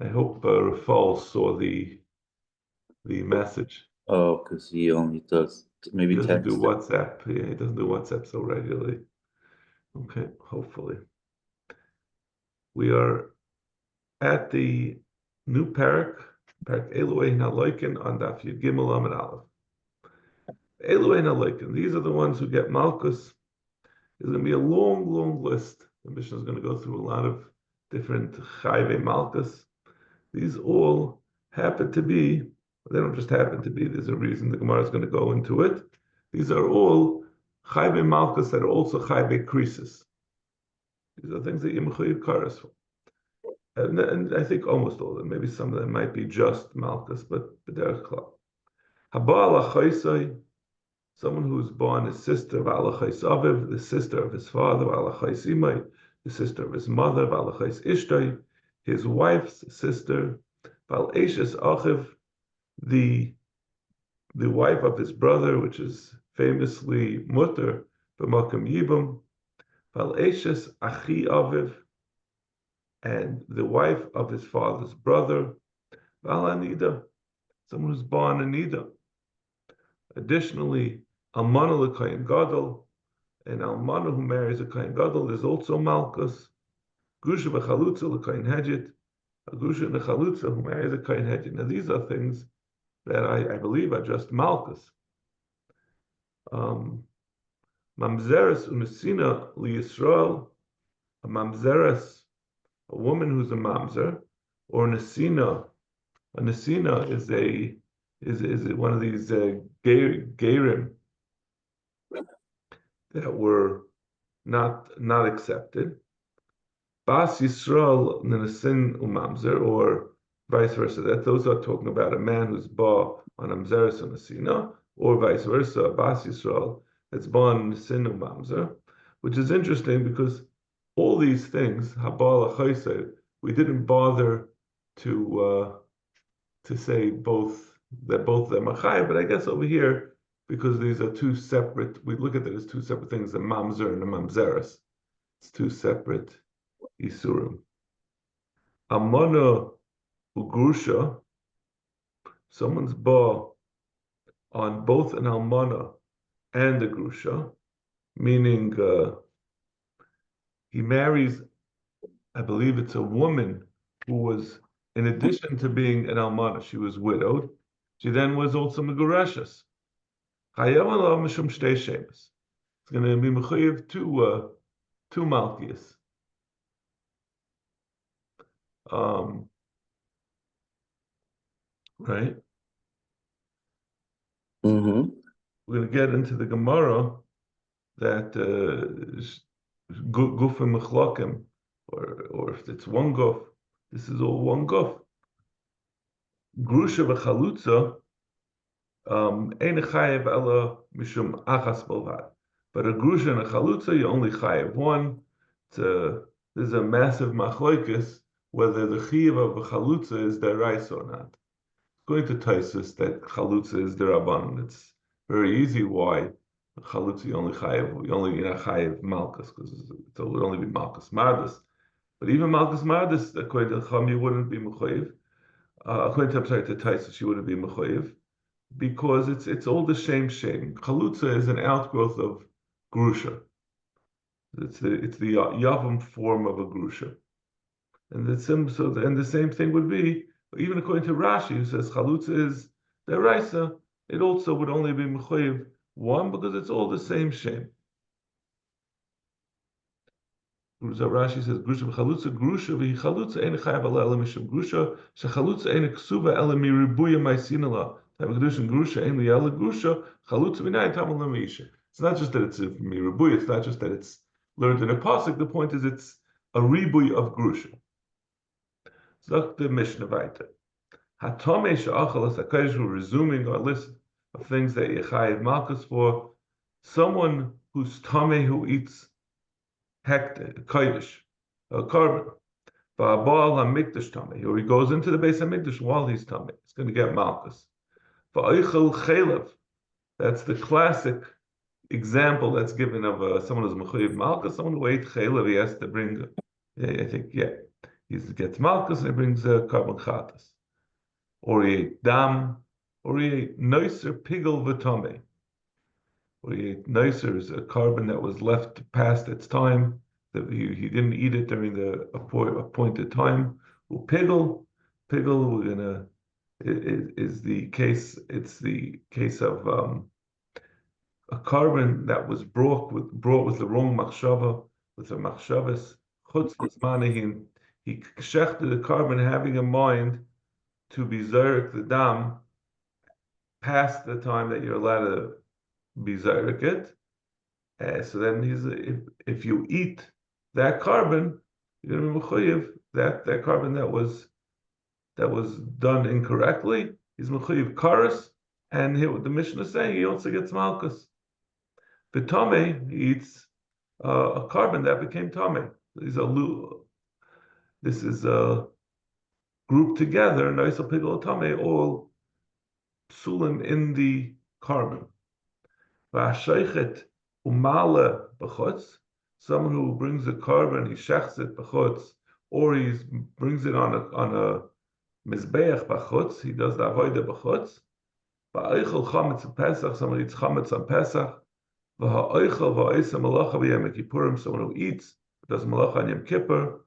I hope Rafal saw the message. Oh, because he only does He maybe doesn't do text. WhatsApp. Yeah, he doesn't do WhatsApp so regularly. Okay, hopefully. We are at the new parak Eloi Haloikin on Daf Yud Gimel Amud Aleph. Eloi Haloikin, these are the ones who get Makkos. There's going to be a long, long list. The Mishnah is going to go through a lot of different Chayve Malkus. These all happen to be, they don't just happen to be, there's a reason the Gemara is going to go into it. These are all Chayve Malkus that are also Chayve Krisis. These are things that you Mechuyev Karas for. And I think almost all of them, maybe some of them might be just Malkus, but they're Klal. Haba Alachaisai, someone who's born a sister of Alachais Aviv, the sister of his father, Alachais Imai, the sister of his mother, Alachais Ishtai, his wife's sister, Val Eshes Achiv, the wife of his brother, which is famously Mutter, B'Makam Yibam, Val Eshes Achi Aviv, and the wife of his father's brother, Val Anida, someone who's born Anida. Additionally, Almana l'Kohen Gadol, and Almana who marries a Kohen Gadol is also Malkus. Grusha v'Chalutza l'Kohen Hedjit, a Grusha and a Chalutza who marries a Kohen Hedjit. Now these are things that I believe are just Malkus. Mamzeres u'Nesina liYisrael, a Mamzeres, a woman who's a Mamzer, or Nesina. A Nesina is one of these Gerim that were not accepted. Bas Yisrael Nenesin Umamzer, or vice versa. That those are talking about a man who's ba on Amzeres and Nesina, or vice versa, Bas Yisrael that's ba on Nesin Umamzer, which is interesting because all these things, Habal Achaisei, we didn't bother to say both of them are chayav, but I guess over here, because these are two separate, we look at it as two separate things, a mamzer and a mamzeres. It's two separate isurim. Amana ugrusha, someone's ba on both an almana and a grusha, meaning he marries, I believe it's a woman who was, in addition to being an almana, she was widowed. She then was also megurashas. It's going to be mechuyev two malkias. Right? Mm-hmm. We're going to get into the Gemara that guf and mechlakim, or if it's one guf, this is all one guf. Grusha v'chalutza ein chayev ela mishum achas bolvad. But a grusha and a chalutza, you only chayev one. There's a massive machlokes whether the chiyuv of a chalutza is deraisa or not. Going to Taisus that chalutza is derabanan. It's very easy why chalutza you only chayev malchus because it would only be malchus mardas. But even malchus mardas, according to Chum, you wouldn't be mechayev. According to Taisus, you wouldn't be mechayev because it's all the same. Chalutza is an outgrowth of grusha. It's the yavam form of a grusha, and the same thing would be even according to Rashi, who says chalutza is deraisa. It also would only be mechayev one because it's all the same shame. Rashi says grusha v'chalutza grusha v'chalutza ein chayav ala ela mishum grusha shechalutza ein ksuva ela miribuya ma'asinala. Grusha ein li'ela grusha chalutza v'nai tamal l'meisha. It's not just that it's a miribuya. It's not just that it's learned in a pasuk. The point is it's a ribuy of grusha. Zok the Mishnah weiter. Hatome she'achal es HaKadosh, we're resuming our list of things that Yechayev Malchus for. Someone who's Tame who eats kodesh, a carbon. Ba'abal HaMikdash Tame, or he goes into the base of Mikdash while he's Tame. It's going to get Malchus. Ba'oichel chelev, that's the classic example that's given of someone who's Mechuyev Malchus, someone who ate chelev, he has to bring, I think, he gets malchus and he brings a carbon chatas. Or he ate dam, or he ate nicer pigel v'tame. Or he ate nicer is a carbon that was left past its time, that he didn't eat it during the appointed time. Pigel, we're gonna is the case. It's the case of a carbon that was brought with the wrong machshava, with the machshavas chutz l'zmanihin. He shechted the carbon having in mind to be zerek the dam past the time that you're allowed to be zerek it. So then if you eat that carbon, you're going to be mechuyev that carbon that was done incorrectly. He's mechuyev karas, and the Mishnah is saying he also gets malchus. The tame he eats a carbon that became tame. This is grouped together. Nice pigel tame, all psulim in the carbon. V'asheichet umale b'chutz. Someone who brings a carbon, he shechs it b'chutz, or he brings it on a mizbeach b'chutz. He does the avodah b'chutz. V'aichel chametz Pesach. Someone eats chametz on Pesach. V'ha'aichel v'aisa malacha b'yom kippurim. Someone who eats does malacha on Yom Kippur.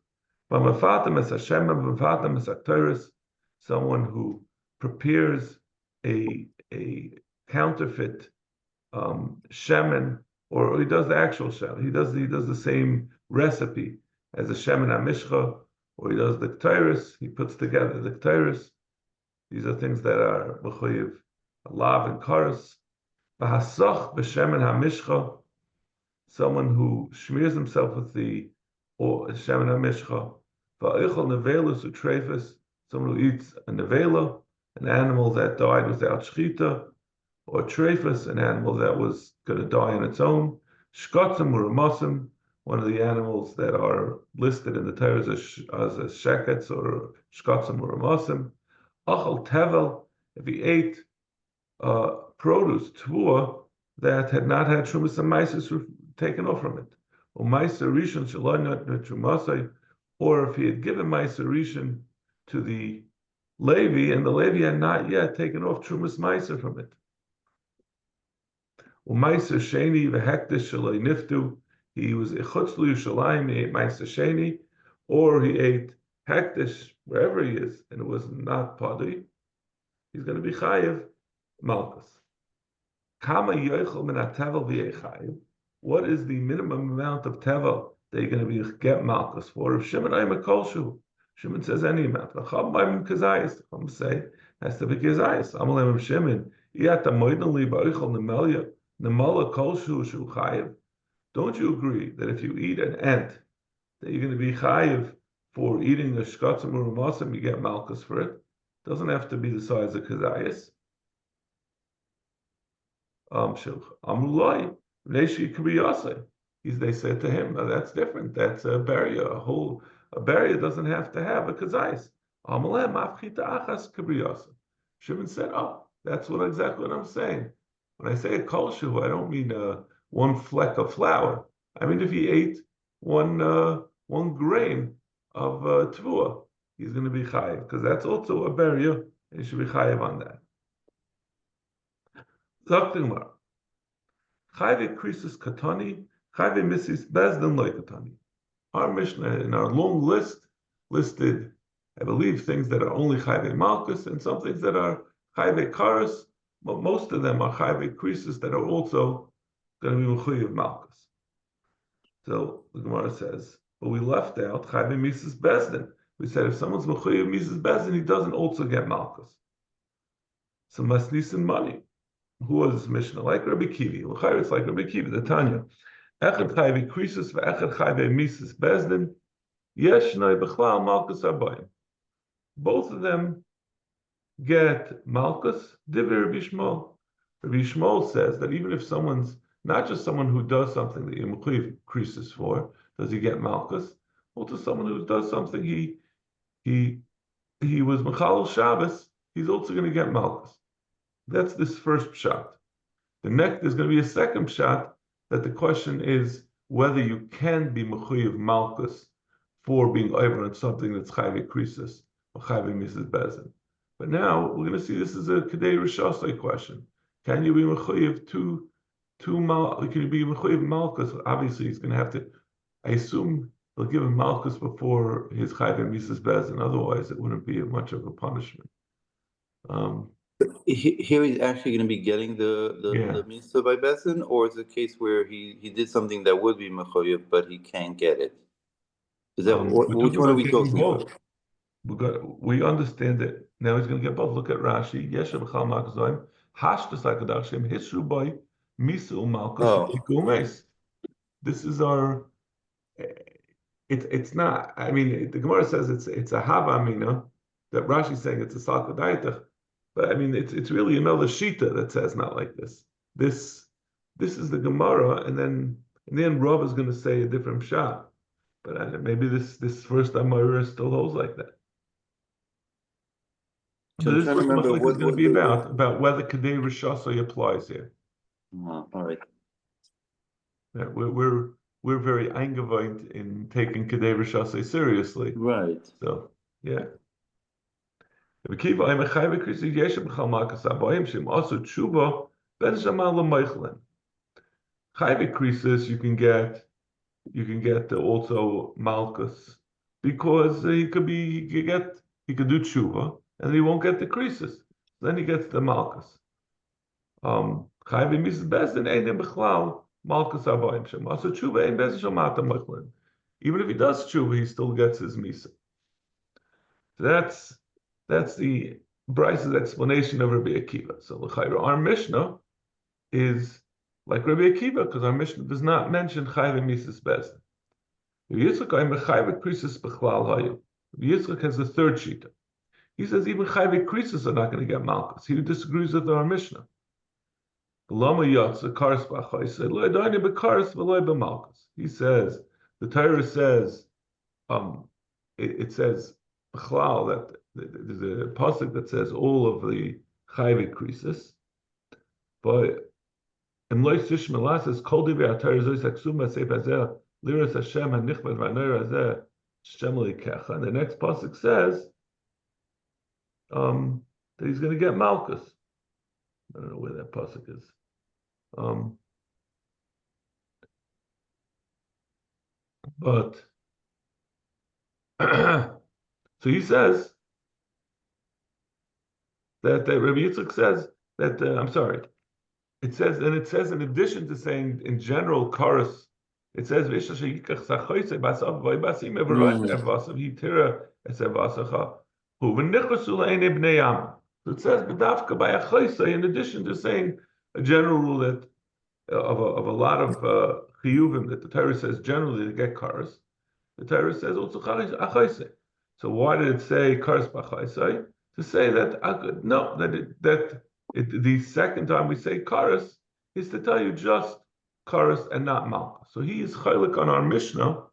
V'mafatem es Hashem v'mafatem es akteris. Someone who prepares a counterfeit shemen, or he does the actual shemen. He does the same recipe as a shemen hamishcha, or he does the k'tairis. He puts together the k'tairis. These are things that are mechuyev lav and karas. V'hasach b'shemen hamishcha. Someone who smears himself with the shemen hamishcha. V'aichol nevelus u'treifus. Someone who eats a nevela, an animal that died without shchita, or treifus, an animal that was going to die on its own. Shkotzim or ramosim, one of the animals that are listed in the Torah as a sheketz or shkotzim or ramosim. Achal tevel, if he ate produce, tvua, that had not had trumas and maisis taken off from it. Or maiser rishon shaloi not trumasai, or if he had given maiser rishon to the Levi, and the Levi had not yet taken off trumas maiser from it. Meiser Sheni v'hektish shaloi niftu. He was echutz l'Yushalayim. He ate Meiser Sheni, or he ate hektish wherever he is, and it was not padi. He's going to be chayiv malchus. Kama yochel min hatevel v'yechayiv. What is the minimum amount of tevel that you're going to be get malchus for? If Shimon ayim kolshu, Shimon says any amount. V'cham ayim kazayis. Chum say has to be kazayis. Amalem Shimon iyat amoyden li ba'ochel nemelia. Don't you agree that if you eat an ant, that you're going to be chayiv for eating a shkotzim or a masim, you get malchus for it? Doesn't have to be the size of kazayas. They said to him, that's different. That's a barrier. A barrier doesn't have to have a kazayas. Shimon said, oh, that's exactly what I'm saying. When I say a kolshu, I don't mean one fleck of flour. I mean if he ate one grain of tvua, he's going to be chayiv, because that's also a barrier, and he should be chayiv on that. Zaktimar. Chayiv krisus katani, chayiv misis bezdin loy katani. Our Mishnah, in our long list, listed, I believe, things that are only chayiv malchus and some things that are chayiv karas. But most of them are chayve krisis that are also going to be mechuyev malchus. So the Gemara says, but we left out chayve mises bezdin. We said if someone's mechuyev mises bezdin, he doesn't also get malchus. So masnisin money. Who was this Mishnah? Like Rabbi Kivi. It's like Rabbi Kivi, the Tanya. Echad chayve krisis ve'echad chayve mises bezdin. Yeshnoi bechlal malchus abayim. Both of them get malchus. Divrei Rabbi Shmuel. Rabbi Shmuel says that even if someone's not just someone who does something that you're mechuyev krisis for, does he get malchus? Also, someone who does something he was mechalel Shabbos, he's also going to get malchus. That's this first pshat. The next there's going to be a second pshat that the question is whether you can be mechuyev malchus for being over on something that's chayve krisis or chayve Mrs. Bezin. But now we're going to see this is a kedei rishasei question. Can you be mechuyev can you be mechuyev malchus? Obviously, he's going to have to. I assume they'll give him malchus before his chayve Mrs. Bezin. Otherwise, it wouldn't be much of a punishment. Here he's actually going to be getting the Misa by Besin, or is it a case where he did something that would be Mechoyev, but he can't get it? Is that which one are we talking about? We understand it. Now he's going to get both. Look at Rashi. Yeshav Chal Makzoim. Hashtas Hakadashim. Hisru boy. Misa Umalkus. This is our. It's not. I mean, the Gemara says it's a Hava Amina. That Rashi's saying it's a Salkadaitach. But I mean, it's really another Shita that says not like this. This is the Gemara, and then Rav is going to say a different Pshat. But maybe this first Amora still holds like that. So this first Maslik is going to be about whether Kedei Rishasai applies here. All right. Yeah, we're very angevint in taking Kedei Rishasai seriously. Right. So yeah. Chayve krisis you can get also malchus because he could do tshuva and he won't get the krisis. Then he gets the malchus. Chayve Mrs. Bezdin ein bechlal malchus abayim shem. Also tshuva ein bezdin shel mata moichlin. Even if he does tshuva, he still gets his misa. So that's the Bryce's explanation of Rabbi Akiva. So our Mishnah is like Rabbi Akiva because our Mishnah does not mention Chayve Mises Bezdin. Yitzchak has the third shita. He says even Chayve Krisis are not going to get Malchus. He disagrees with our Mishnah. He says the Torah says it says that there's a pasuk that says all of the chayve krisis, but in lois tishmelas says kol divrei atayr zois aksuma seif hazel liras Hashem hanichbad v'anoir hazeh Hashem leikecha. And the next pasuk says that he's going to get malchus. I don't know where that pasuk is. But so he says that Rabbi Yitzchak says that I'm sorry. It says in addition to saying in general chorus, it says So it says b'dafka by a chayse in addition to saying a general rule that of a lot of chiyuvim that the Torah says generally to get chorus. The Torah says also chayse. So why did it say chorus b'chayse? To say that the second time we say chorus is to tell you just chorus and not malchus. So he is chaylik on our Mishnah,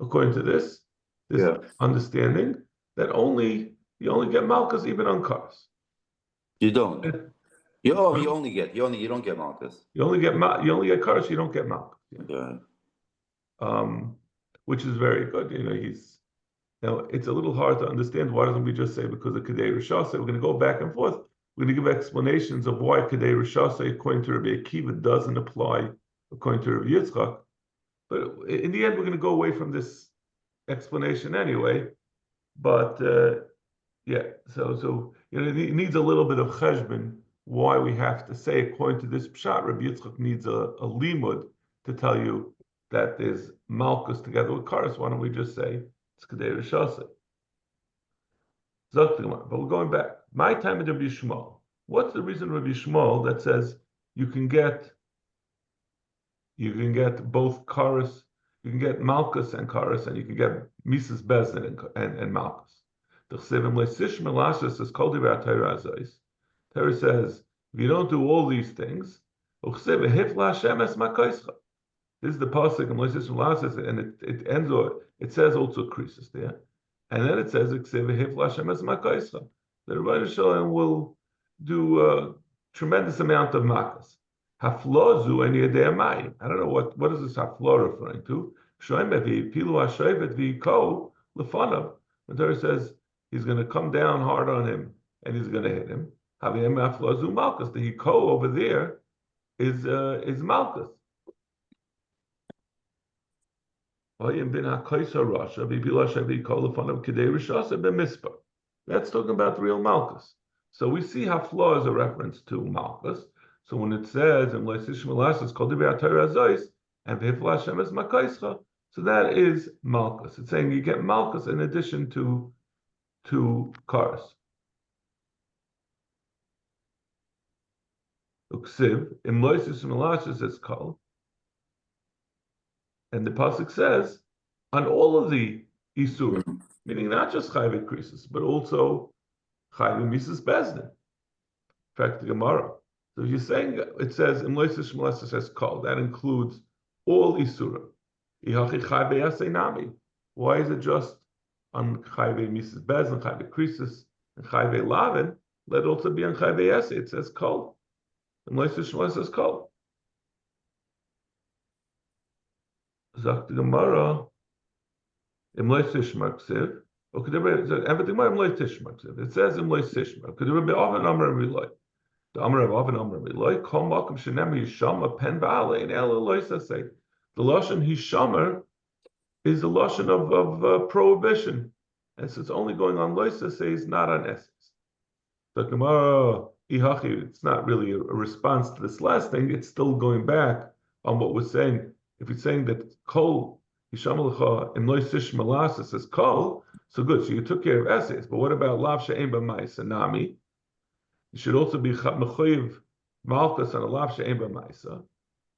according to this understanding that you only get malchus even on chorus. You don't. You don't get malchus. You only get chorus. You don't get malchus. Yeah. Which is very good. Now it's a little hard to understand. Why doesn't we just say because of Kedei Rishasei? We're going to go back and forth. We're going to give explanations of why Kedei Rishasei, according to Rabbi Akiva, doesn't apply according to Rabbi Yitzchak. But in the end, we're going to go away from this explanation anyway. But so it needs a little bit of cheshbon why we have to say according to this pshat. Rabbi Yitzchak needs a limud to tell you that there's malchus together with karas. Why don't we just say it's Kedei Rishasei? But we're going back. My time in Rabbi Shmuel. What's the reason Rabbi Shmuel that says you can get both karas, you can get malchus and karas, and you can get Mrs. Bezdin and malchus. The Chsevim leisish melashes says kol divrei Torah azos. Torah says if you don't do all these things, this is the pasuk in leisish melashes, and it ends or it says also krisis there. And then it says, that the Rebbeinu Shalom will do a tremendous amount of makkos. Haflozu and yedei. I don't know what is this haflo referring to. lefanav. The Torah says he's going to come down hard on him and he's going to hit him. Haviyem aflazu malchus. The hiko over there is malchus. That's talking about the real malchus. So we see how flaw is a reference to malchus. So when it says and so that is malchus. It's saying you get malchus in addition to cars. Uksiv is called. And the pasuk says on all of the isur, meaning not just chayve krisis, but also chayve mises bezdin. In fact, the Gemara. So if you're saying it says in loisis shmelesis says called, that includes all isura. Why is it just on chayve mises bezdin, chayve krisis, and chayve lavin? Let it also be on chayve yase. It says called. In loisis shmelesis says called. Sagt die Gemara, im Leitishma ksiv, or could everything more im Leitishma ksiv. It says im Leitishma. Could there be often Amar Miloi? The Amar of often Amar Miloi, Kol Makom Shenem Yishama Pen Va'ale in Ela Loisa say. The lashon Hishamer is the lashon of prohibition, and so it's only going on Loisa says, not on Esses. The Gemara Ihachi, it's not really a response to this last thing. It's still going back on what we're saying. If it's saying that kol yishamalecha im loisish malasa says kol, so good. So you took care of essays, but what about lav she'en b'maisa nami? You should also be mechuyev malchus on a lav she'en b'maisa.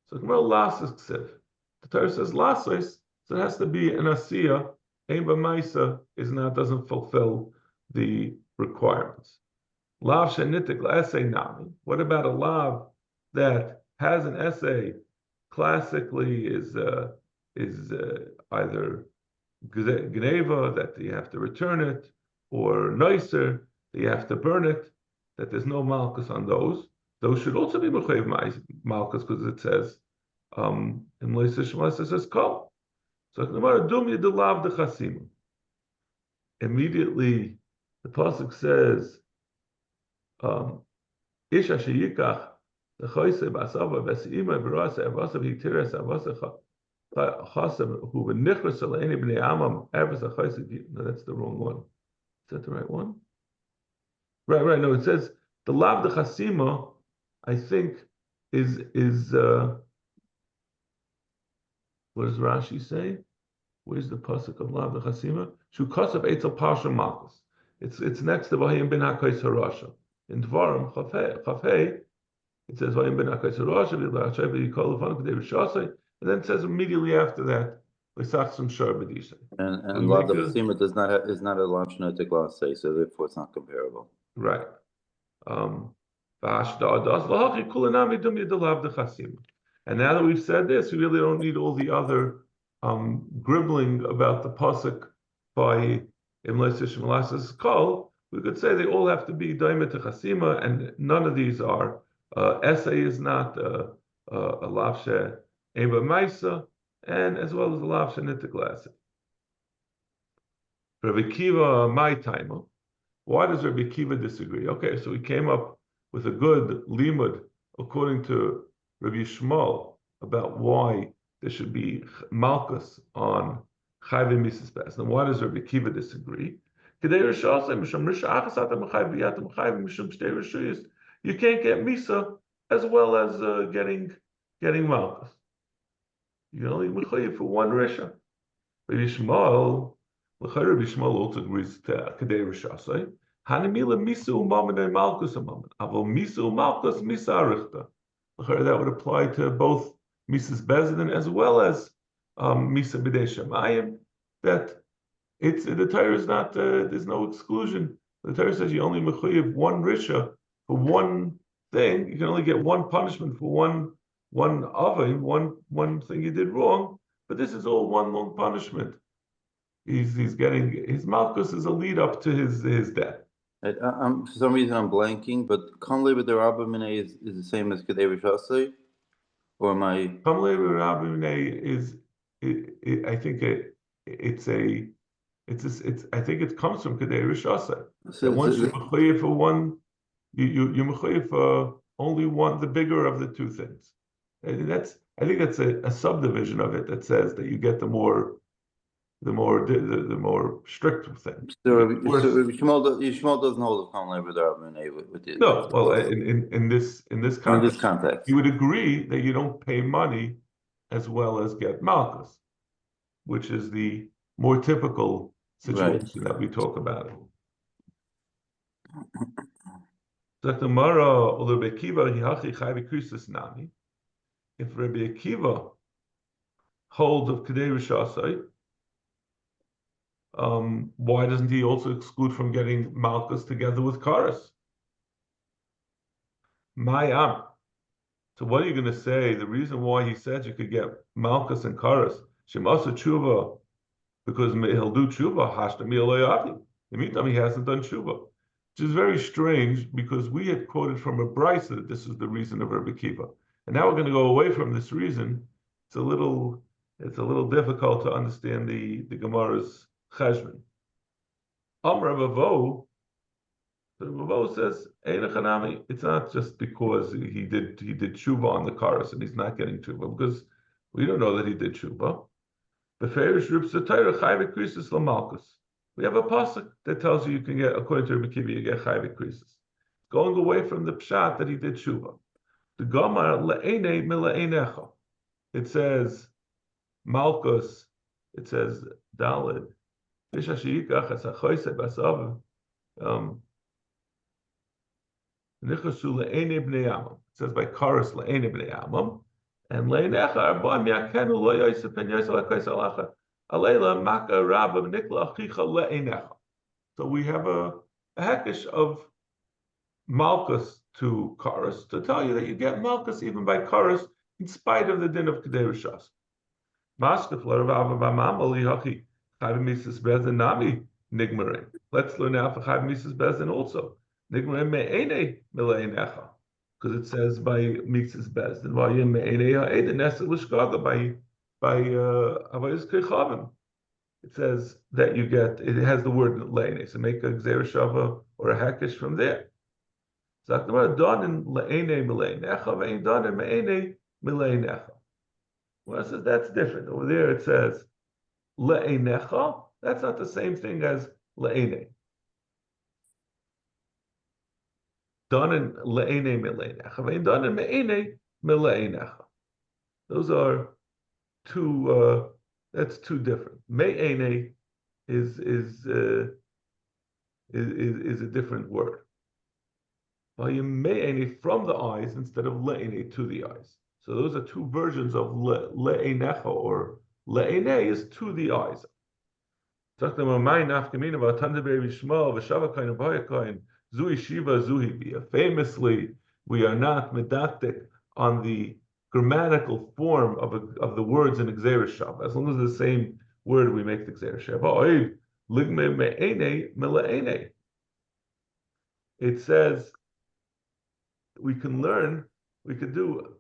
So Gemara lasas ksiv. The Torah says lasas, so it has to be an asiya. Ein b'maisa doesn't fulfill the requirements. Lav she'nitik la'essay nami. What about a lav that has an essay? Classically is either gneva, that you have to return it, or nicer, that you have to burn it, that there's no malchus on those. Those should also be mechayev malchus, because it says in Leisish it says kol. So immediately the pasuk says Isha sheyikach the choyse b'asava v'seima v'rasa avasav hiktiras avasacha chasav who v'nichras aleini b'nei amam avas achoyse. No, that's the wrong one. Is that the right one? Right. No, it says the lav de chasima. I think is what does Rashi say? Where's the pasuk of lav de chasima? Shu kasav eitzel parsha malchus. It's next to v'hayim bin hakoyse harasha in Dvarim chafei. It says, and then it says immediately after that, and Lav Chasima is not a Lav Shnotik Lav say, so therefore it's not comparable. Right. And now that we've said this, we really don't need all the other gribbling about the pasuk by Imlesish Malasas Kol. We could say they all have to be Daima to Chasima, and none of these are. Essay is not a lavshe eba maisa, and as well as a lavshe nitiklas. Rabbi Kiva, my timer. Why does Rabbi Kiva disagree? Okay, so we came up with a good limud according to Rabbi Shmuel about why there should be malchus on chayve mises bas. Now, why does Rabbi Kiva disagree? You can't get misa as well as getting malchus. You can only mechayev for one risha. Rabbi Shmuel also agrees to kadei rishasei. Hanimila misa umamen malchus umamen. Avo misa malchus misa arichta. That would apply to both misas bezedin as well as misa b'dei shamayim. That the Torah is not. There's no exclusion. The Torah says you only mechayev one risha. For one thing, you can only get one punishment for one avim, one thing you did wrong. But this is all one long punishment. He's getting his malchus is a lead up to his death. For some reason I'm blanking, but Kamle with the Rabbimine is the same as Kedei Rishasei, or am I? Kamle with Rabbimine is I think it's a I think it comes from Kedei Rishasa. That So, once you're mechayev for one, you're mechayev for only one, the bigger of the two things. And I think that's a subdivision of it that says that you get the more strict thing. Yishmael doesn't hold a common with the No, well, in this context, you would agree that you don't pay money as well as get malchus, which is the more typical situation that we talk about. If Rabbi Akiva holds of Kedei Rishasai, why doesn't he also exclude from getting malchus together with karas? Mayam. So what are you going to say? The reason why he said you could get malchus and karas, shemasa tshuva, because he'll do tshuva, hashtam yaloyavi. In the meantime, he hasn't done tshuva, which is very strange because we had quoted from a brisa that this is the reason of Rabbi Akiva, and now we're going to go away from this reason. It's a little difficult to understand the Gemara's cheshbon. Ravo says, it's not just because he did tshuva on the karas and he's not getting tshuva, because we don't know that he did tshuva. We have a pasuk that tells you can get, according to Rabbi Akiva, you get chayv krisis. Going away from the pshat that he did tshuva. The Gamar le'enei mila'enecha. It says malchus. It says dalid. It says by karas le'enei bnei amam, and le'enecha arba'am yakenu lo yosef ben yosef l'kais alacha alayla maka rabba nikla achicha le'enecha. So we have a hekesh of malchus to karas to tell you that you get malchus even by karas in spite of the din of Kedei Rishas. Let's learn now for Chayv Mises Bezin also. Because it says by Mises Bezin, by Avayis Kechavim. It says that you get, it has the word le'ene, so make a gzeir shava or a hekesh from there. Well, it says that's different. Over there it says le'enecha. That's not the same thing as le'ene. Donen le'ene mileinecha. Vein donen me'ene mileinecha. Those are two. That's two different. Me'ene is a different word. Me'ene from the eyes instead of le'ene to the eyes. So those are two versions of le'enecha, or le'ene is to the eyes. Famously, we are not medactic on the grammatical form of the words in Gzeir Shava. As long as it's the same word, we make the Gzeir Shava. It says we can learn, we could do.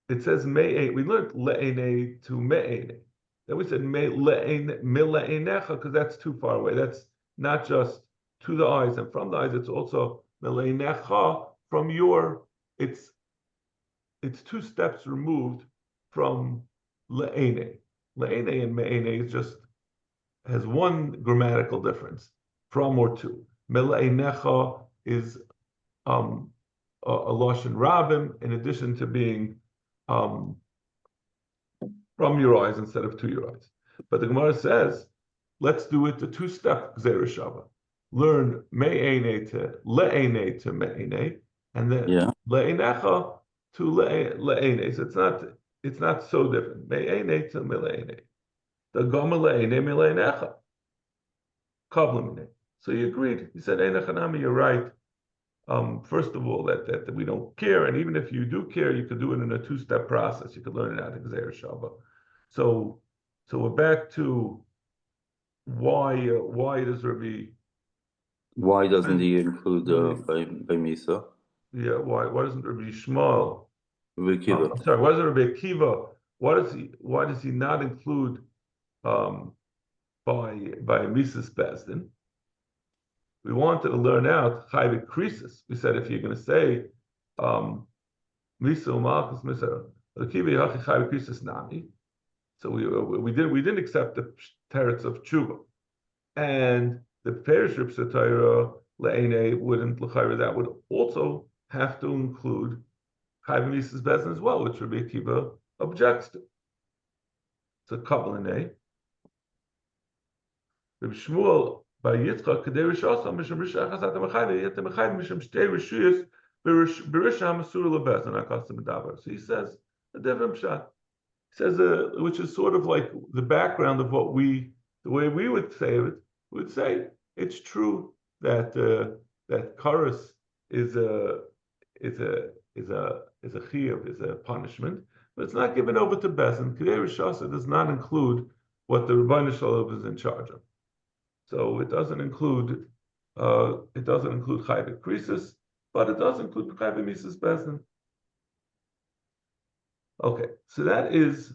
It says me'ene. We learned le'ene to me'ene. Then we said mila'enecha because that's too far away. That's not just to the eyes and from the eyes. It's also mila'enecha from your. It's two steps removed from le'ene. Le'ene and me'ene is just has one grammatical difference, from or to. Mila'enecha is a lashon rabim, in addition to being from your eyes instead of to your eyes. But the Gemara says, let's do it the two-step Gzeir Shava. Learn me'ene to le'ene to me'ene, and then le'enecha to le'ene. So it's not so different. Me'ene to me'ene. The Gama le'ene me'enecha. Kablamine. So you agreed. You said, Einachanami, you're right. First of all, that we don't care, and even if you do care, you could do it in a two-step process. You could learn it out of Gzeir Shava. So we're back to why does Rabbi? Why doesn't he include by Misa? Yeah, why doesn't Rabbi Shmuel? Rabbi Akiva. I'm sorry. Why doesn't Rabbi Akiva? Why does he not include by Mises Bezdin. We wanted to learn out Chayvik Krisis. We said if you're going to say Misa Malchus Misa Lakivi Hachi Chayvik Krisis Nami, so we didn't accept the teretz of tshuva, and the Periship Satira Le'ene wouldn't l'chayra, that would also have to include Chayvik Mises Bezdin as well, which Rabbi Akiva objects to. So Kabbalah Rabbi Shmuel by Yitzchak Kedei Rishos Mishum Rishah Chasat Mechayv Yet Mechayv Mishum Shtei Rishuyos Berisha Hamasur LeBezin Akasim Medaber. So he says a different pshat. He says which is sort of like the background of what the way we would say it. We would say it's true that that chorus is a chiyuv, is a punishment, but it's not given over to Bezin. Kedei Rishos does not include what the Rebbeinu Shalom is in charge of. So it doesn't include Chayvik Krisis, but it does include Chayvik Mises Bezdin. Okay, so that is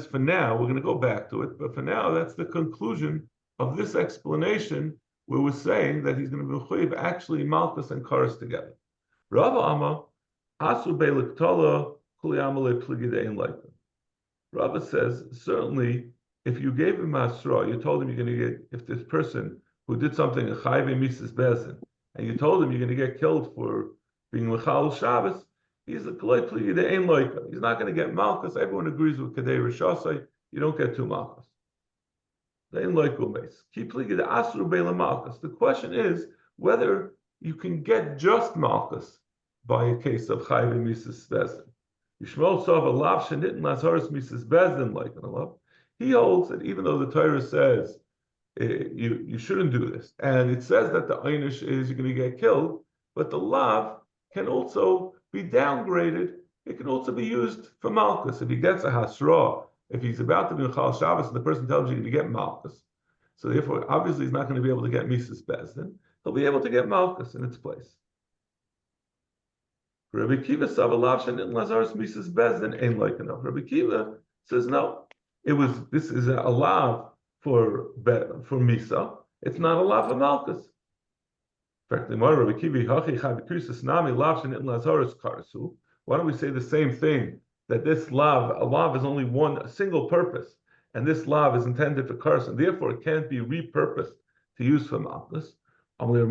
for now. We're going to go back to it, but for now, that's the conclusion of this explanation, where we're saying that he's going to be mechuyev actually Malchus and Karas together. Rava Amma Asu Be'Liktola Kuli Amalei Pligidein Leikum. Rava says certainly, if you gave him Asra, you told him you're going to get, if this person who did something, a Chayvei Mises Bezin, and you told him you're going to get killed for being Lechal Shabbos, he's a Kalei Pligi, they ain't like him. He's not going to get Malchus. Everyone agrees with Kedei Rishasai, you don't get two Malchus. They ain't like Umes. Keep Pligi the Asru Bela Malchus. The question is whether you can get just Malchus by a case of Chayvei Mises Bezin. Yishmol Sov Alav Shenit Lazaris Mises Bezin like an Allah. He holds that even though the Torah says you shouldn't do this, and it says that the einish is you're going to get killed, but the lav can also be downgraded. It can also be used for malchus. If he gets a hasra, if he's about to be Chal Shabbos, and the person tells you you're going to get malchus, so therefore obviously he's not going to be able to get Mises Bezdin. He'll be able to get malchus in its place. Rabbi Kiva Savalav Shenit Lazaris Mises Bezdin ain't like enough. Rabbi Kiva says no. This is a lav for Misa. It's not a lav for Malchus. Why don't we say the same thing? That this a lav is only a single purpose, and this lav is intended for curse, and therefore it can't be repurposed to use for Malchus. He says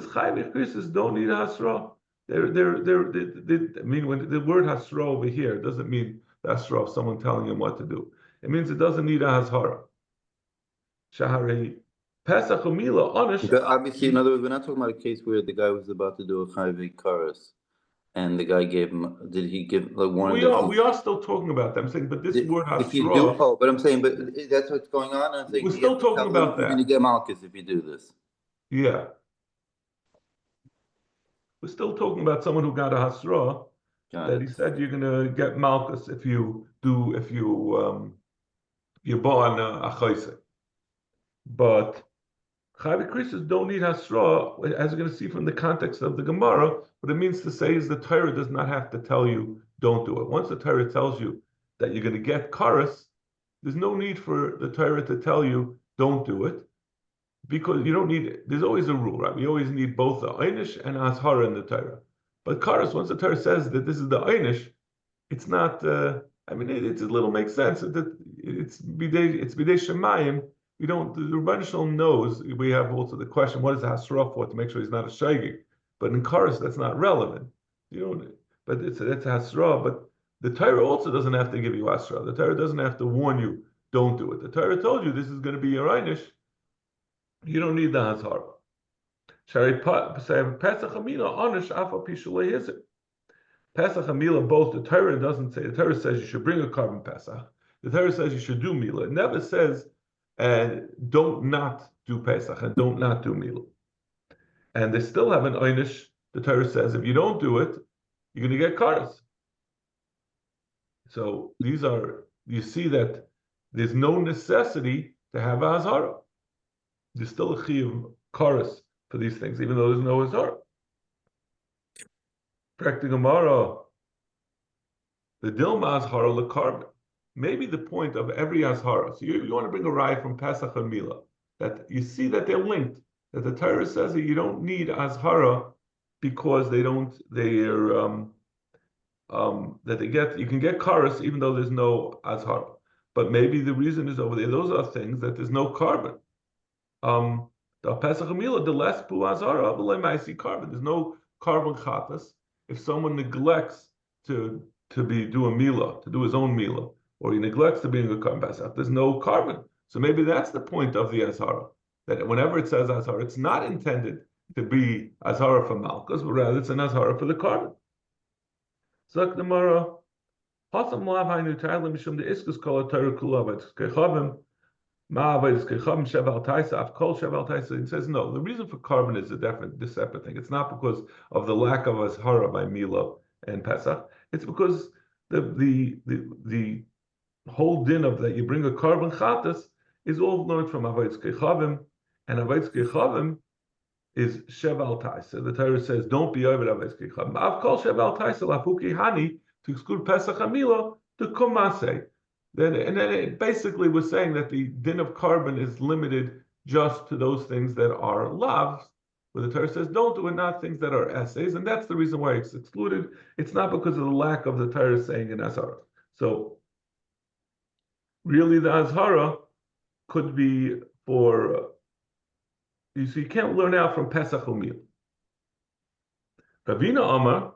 Chayvik Krisis don't need a hasra. I mean, when the word hasra over here doesn't mean the hasra of someone telling him what to do. It means it doesn't need a hashara. Shaharei Pesach Umila Onish. Obviously, in other words, we're not talking about a case where the guy was about to do a Chayvik Karas, and the guy gave him. Did he give like one? We are still talking about that. I'm saying, but this word hasra. If you do, but I'm saying, but that's what's going on. I'm saying we're still talking about that. You're going to get Malchus if you do this. Yeah. We're still talking about someone who got a hasra, that he said you're going to get Malchus if you born a chayse. But Chayvik Krisis don't need hasra, as we're going to see from the context of the Gemara. What it means to say is the Torah does not have to tell you don't do it. Once the Torah tells you that you're going to get karas, there's no need for the Torah to tell you don't do it. Because you don't need it. There's always a rule, right? We always need both the einish and ashara in the Torah. But karas, once the Torah says that this is the einish, it's not. I mean, it's a little makes sense that it's bidei shemayim. We don't. The Rebbeinu Shalom knows. We have also the question: what is the hasra for? To make sure he's not a shaygig. But in karas, that's not relevant. You know. But it's a hasra. But the Torah also doesn't have to give you hasra. The Torah doesn't have to warn you don't do it. The Torah told you this is going to be your einish. You don't need the hazara. Pesach Hamila Onish Afa Pishulei is it? Pesach Hamila, both the Torah doesn't say. The Torah says you should bring a carbon Pesach. The Torah says you should do Mila. It never says don't not do Pesach and don't not do Mila. And they still have an Einish. The Torah says if you don't do it, you're going to get karas. So you see that there's no necessity to have a hazara. There's still a chiyuv karas for these things, even though there's no hazara. Practic Gemara. The Dilma Azhara Lekarbon. Maybe the point of every Azhara. So you want to bring a raya from Pesach and Mila, that you see that they're linked. That the Torah says that you don't need Azhara because you can get Karas even though there's no Azhara. But maybe the reason is over there. Those are things that there's no carbon. The Pesach and Mila, the less pu Azhara, I see carbon. There's no carbon chatas. If someone neglects to do a Mila, to do his own Mila, or he neglects to be in the carbon Pesach, there's no carbon. So maybe that's the point of the Azhara. That whenever it says Azhara, it's not intended to be Azhara for Malchus, but rather it's an Azhara for the carbon. So the Gemara, it says no. The reason for carbon is a separate thing. It's not because of the lack of Azhara by Mila and Pesach. It's because the whole din of that you bring a carbon chatas is all learned from Avodas Kechavim, and Avodas Kechavim is Sheval Taisa. The Torah says, don't be over Avodas Kechavim. Av kol Sheval Taisa lafuki hani, to exclude Pesach and Mila, to kumase. And then it basically was saying that the din of carbon is limited just to those things that are lavs, where the Torah says, don't do it, not things that are essays, and that's the reason why it's excluded. It's not because of the lack of the Torah saying in Azhara. So, really the Azhara could be for, so you can't learn out from Pesach Umil. Ravina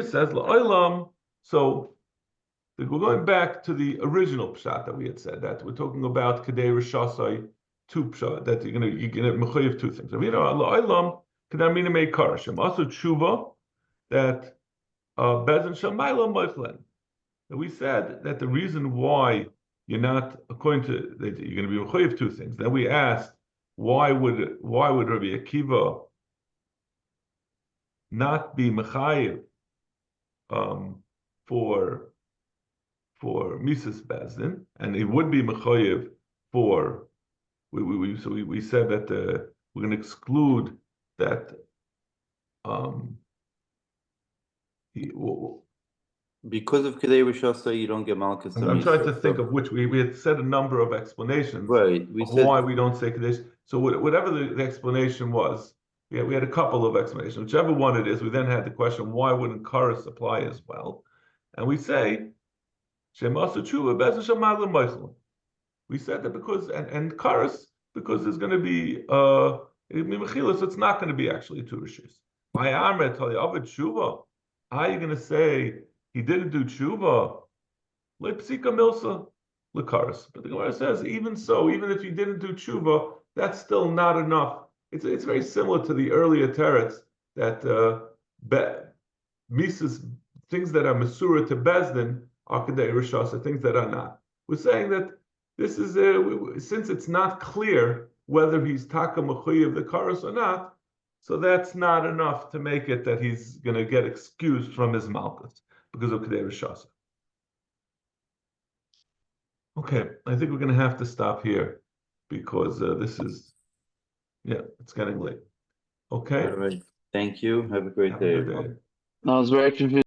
says, La'olam, so we're going back to the original pshat that we had said, that we're talking about Kedei Rishasai, two pshat, that you're going to mechayev two things. La'olam, Kedamina Mei Karashim, also tshuva, that Bezin Shamayla Moichlen. We said that the reason why you're not, according to, that you're going to be mechayev two things. Then we asked, why would Rabbi Akiva not be mechayev for Mises Bezdin, and it would be mechayev for we said that we're going to exclude that because of Kedei Rishasa, you don't get Malchus. I'm trying to think of which we had said a number of explanations, right? We said why we don't say Kedesh. So whatever the explanation was, we had a couple of explanations. Whichever one it is, we then had the question, why wouldn't Karas apply as well? And we say, we said that because and Karas, because there's going to be so it's not going to be actually two rishis. How are you going to say he didn't do tshuva? Lepsika milsa lekaris. But the Gemara says, even so, even if you didn't do tshuva, that's still not enough. It's very similar to the earlier teretz that Mises, things that are mesura to Bezdin are kedei rishasa, things that are not. We're saying that this is since it's not clear whether he's taka mechuyev of the karas or not, so that's not enough to make it that he's going to get excused from his malchus because of kedei rishasa. Okay, I think we're going to have to stop here because this is, it's getting late. Okay. All right. Thank you. Have a great day. Good day. No, it's very confusing.